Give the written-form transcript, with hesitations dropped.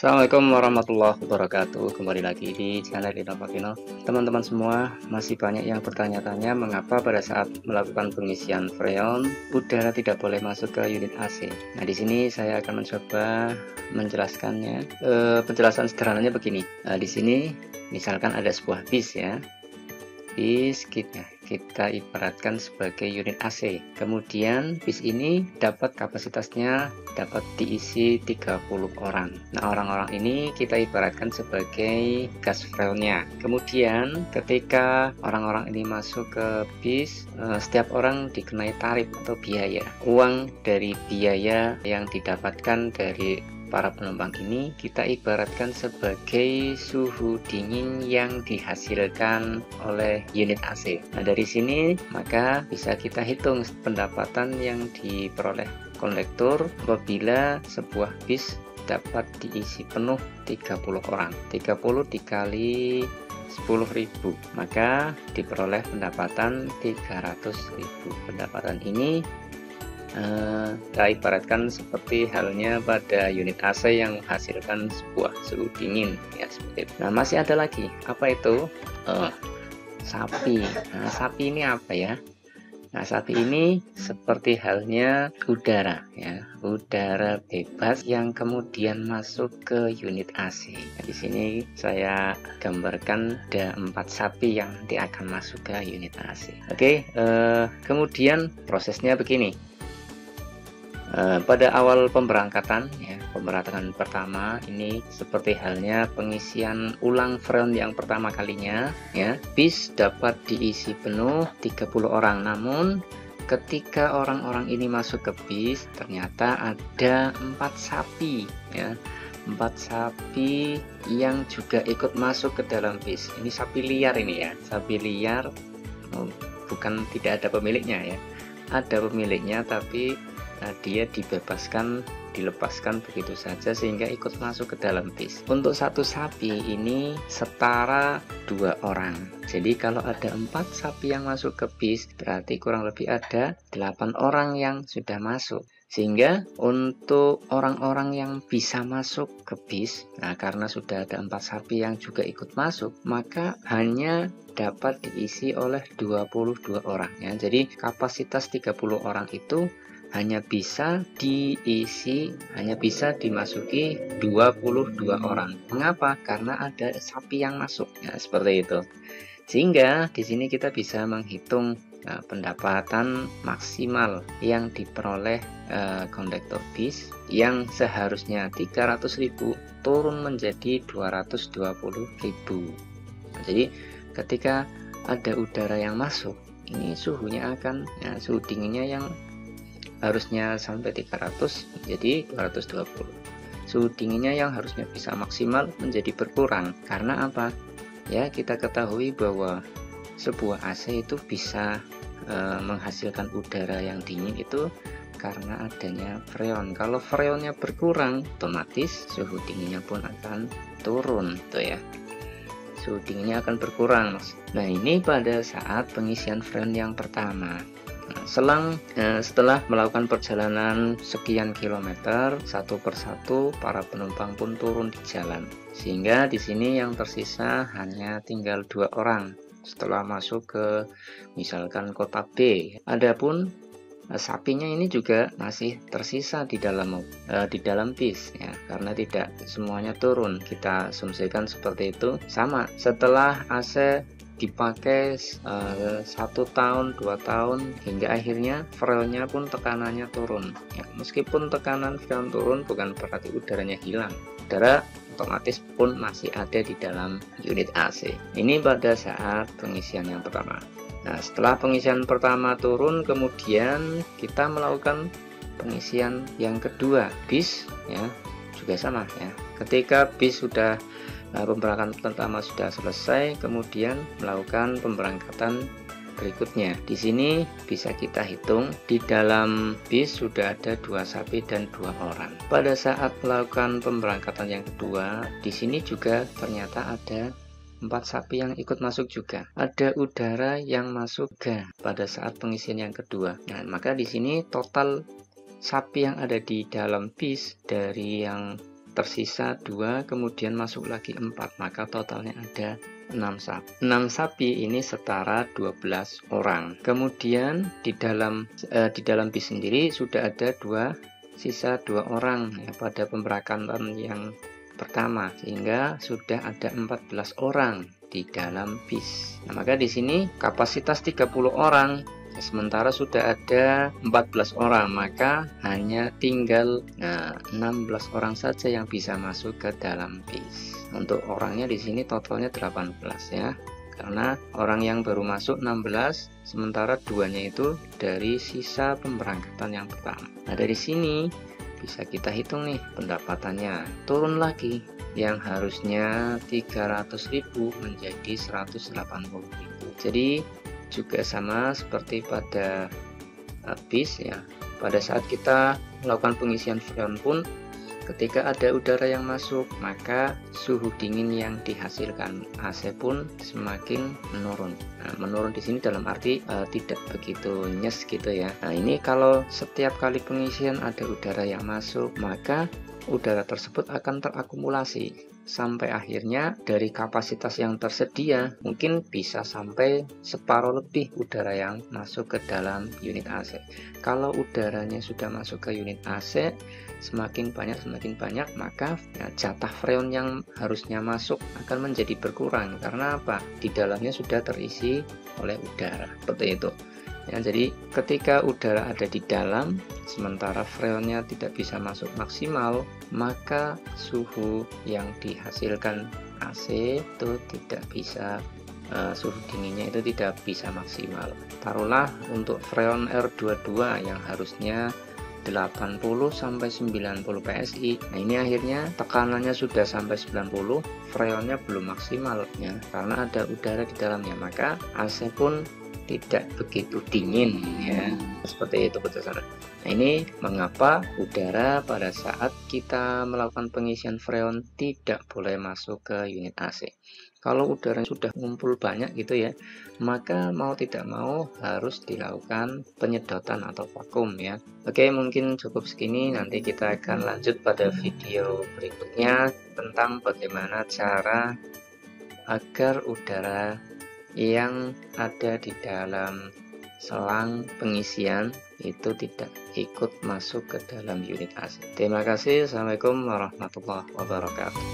Assalamualaikum warahmatullahi wabarakatuh. Kembali lagi di channel Inovavino. Teman-teman semua, masih banyak yang bertanya-tanya mengapa pada saat melakukan pengisian freon udara tidak boleh masuk ke unit AC. Nah, di sini saya akan mencoba menjelaskannya. Penjelasan sederhananya begini. Nah, di sini misalkan ada sebuah bis ya. Bis kita ibaratkan sebagai unit AC. Kemudian bis ini dapat kapasitasnya dapat diisi 30 orang. Nah, orang-orang ini kita ibaratkan sebagai gas freonnya. Kemudian ketika orang-orang ini masuk ke bis, setiap orang dikenai tarif atau biaya. Uang dari biaya yang didapatkan dari para penumpang ini kita ibaratkan sebagai suhu dingin yang dihasilkan oleh unit AC. Nah, dari sini maka bisa kita hitung pendapatan yang diperoleh kondektur apabila sebuah bis dapat diisi penuh 30 orang. 30 dikali 10.000, maka diperoleh pendapatan 300.000. Pendapatan ini kita ibaratkan seperti halnya pada unit AC yang menghasilkan sebuah suhu dingin ya, seperti itu. Nah, masih ada lagi, apa itu? Sapi. Nah, sapi ini apa ya? Nah, sapi ini seperti halnya udara ya, udara bebas yang kemudian masuk ke unit AC. Nah, di sini saya gambarkan ada 4 sapi yang nanti akan masuk ke unit AC. Oke, kemudian prosesnya begini. Pada awal pemberangkatan ya, pemberangkatan pertama ini seperti halnya pengisian ulang freon yang pertama kalinya ya, bis dapat diisi penuh 30 orang. Namun ketika orang-orang ini masuk ke bis ternyata ada 4 sapi ya, 4 sapi yang juga ikut masuk ke dalam bis. Ini sapi liar ini ya, sapi liar, bukan tidak ada pemiliknya ya, ada pemiliknya tapi dia dilepaskan begitu saja sehingga ikut masuk ke dalam bis. Untuk satu sapi ini setara 2 orang. Jadi kalau ada 4 sapi yang masuk ke bis berarti kurang lebih ada 8 orang yang sudah masuk. Sehingga untuk orang-orang yang bisa masuk ke bis, nah karena sudah ada 4 sapi yang juga ikut masuk, maka hanya dapat diisi oleh 22 orang ya. Jadi kapasitas 30 orang itu hanya bisa dimasuki 22 orang. Mengapa? Karena ada sapi yang masuk ya, seperti itu. Sehingga di sini kita bisa menghitung pendapatan maksimal yang diperoleh kondektor bis yang seharusnya 300.000 turun menjadi 220.000. Jadi ketika ada udara yang masuk, ini suhunya akan suhu dinginnya yang harusnya sampai 300 menjadi 220. Suhu dinginnya yang harusnya bisa maksimal menjadi berkurang. Karena apa? Ya, kita ketahui bahwa sebuah AC itu bisa menghasilkan udara yang dingin itu karena adanya freon. Kalau freonnya berkurang, otomatis suhu dinginnya pun akan turun tuh ya. Suhu dinginnya akan berkurang. Nah, ini pada saat pengisian freon yang pertama. Setelah melakukan perjalanan sekian kilometer, satu persatu para penumpang pun turun di jalan, sehingga di sini yang tersisa hanya tinggal 2 orang setelah masuk ke misalkan kota B. Adapun sapinya ini juga masih tersisa di dalam bis ya, karena tidak semuanya turun. Kita asumsikan seperti itu. Sama setelah AC dipakai 1 tahun 2 tahun hingga akhirnya freonnya pun tekanannya turun ya. Meskipun tekanan freon turun bukan berarti udaranya hilang, udara otomatis pun masih ada di dalam unit AC. Ini pada saat pengisian yang pertama. Nah, setelah pengisian pertama turun, kemudian kita melakukan pengisian yang kedua. Bis ya juga sama ya, ketika bis sudah pemberangkatan pertama sudah selesai, kemudian melakukan pemberangkatan berikutnya. Di sini bisa kita hitung di dalam bis sudah ada 2 sapi dan 2 orang. Pada saat melakukan pemberangkatan yang kedua, di sini juga ternyata ada 4 sapi yang ikut masuk juga. Ada udara yang masuk juga pada saat pengisian yang kedua. Nah, maka di sini total sapi yang ada di dalam bis dari yang tersisa 2, kemudian masuk lagi 4, maka totalnya ada 6 sapi. 6 sapi ini setara 12 orang. Kemudian di dalam bis sendiri sudah ada sisa 2 orang ya, pada pemberangkatan yang pertama, sehingga sudah ada 14 orang di dalam bis. Nah, maka di sini kapasitas 30 orang, sementara sudah ada 14 orang, maka hanya tinggal 16 orang saja yang bisa masuk ke dalam bis. Untuk orangnya di sini totalnya 18 ya. Karena orang yang baru masuk 16, sementara 2-nya itu dari sisa pemberangkatan yang pertama. Nah, dari sini bisa kita hitung nih pendapatannya, turun lagi, yang harusnya 300.000 menjadi 180.000. Jadi juga sama seperti pada bis ya, pada saat kita melakukan pengisian freon pun, ketika ada udara yang masuk, maka suhu dingin yang dihasilkan AC pun semakin menurun. Nah, menurun di sini dalam arti tidak begitu nyes gitu ya. Nah, ini kalau setiap kali pengisian ada udara yang masuk, maka udara tersebut akan terakumulasi sampai akhirnya dari kapasitas yang tersedia mungkin bisa sampai separuh lebih udara yang masuk ke dalam unit AC. Kalau udaranya sudah masuk ke unit AC semakin banyak, maka jatah freon yang harusnya masuk akan menjadi berkurang. Karena apa? Di dalamnya sudah terisi oleh udara, seperti itu ya. Jadi ketika udara ada di dalam sementara freonnya tidak bisa masuk maksimal, maka suhu yang dihasilkan AC itu tidak bisa, suhu dinginnya itu tidak bisa maksimal. Taruhlah untuk freon R22 yang harusnya 80 sampai 90 PSI. Nah, ini akhirnya tekanannya sudah sampai 90, freonnya belum maksimal ya, karena ada udara di dalamnya, maka AC pun tidak begitu dingin ya, seperti itu berdasarkan. Nah, ini mengapa udara pada saat kita melakukan pengisian freon tidak boleh masuk ke unit AC. Kalau udara sudah ngumpul banyak gitu ya, maka mau tidak mau harus dilakukan penyedotan atau vakum ya. Oke, mungkin cukup segini, nanti kita akan lanjut pada video berikutnya tentang bagaimana cara agar udara yang ada di dalam selang pengisian itu tidak ikut masuk ke dalam unit AC. Terima kasih. Assalamualaikum warahmatullahi wabarakatuh.